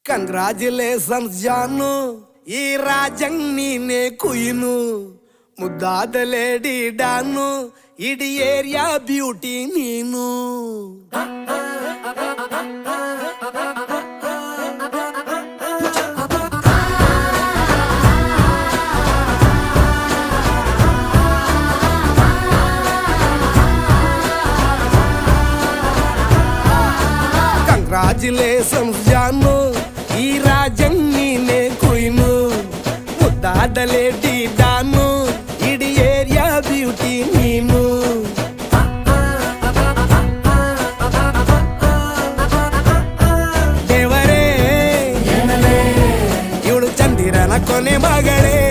Congratulations ಜಾನು, ಈ ರಾಜಂಗ್ ನೀನೆ ಕುಯ್ನು, ಮುದ್ದಾದ ಲೇಡಿ ಡಾನು, ಇಡೀ ಏರಿಯಾ ಬ್ಯೂಟಿ ನೀನು. ಕಂಗ್ರಾಚುಲೇಷನ್ಸ್ ಜಾನು, ಈ ರಾಜಂಗ್ ನೀನೆ ಕುಯ್ನು, ಮುದ್ದಾದ ಲೇಡಿ ಡಾನು, ಇಡೀ ಏರಿಯಾ ಬ್ಯೂಟಿ ನೀನು. ದೇವರೇ ಇವಳು ಚಂದಿರನ ಕೊನೆ ಮಗಳೇ,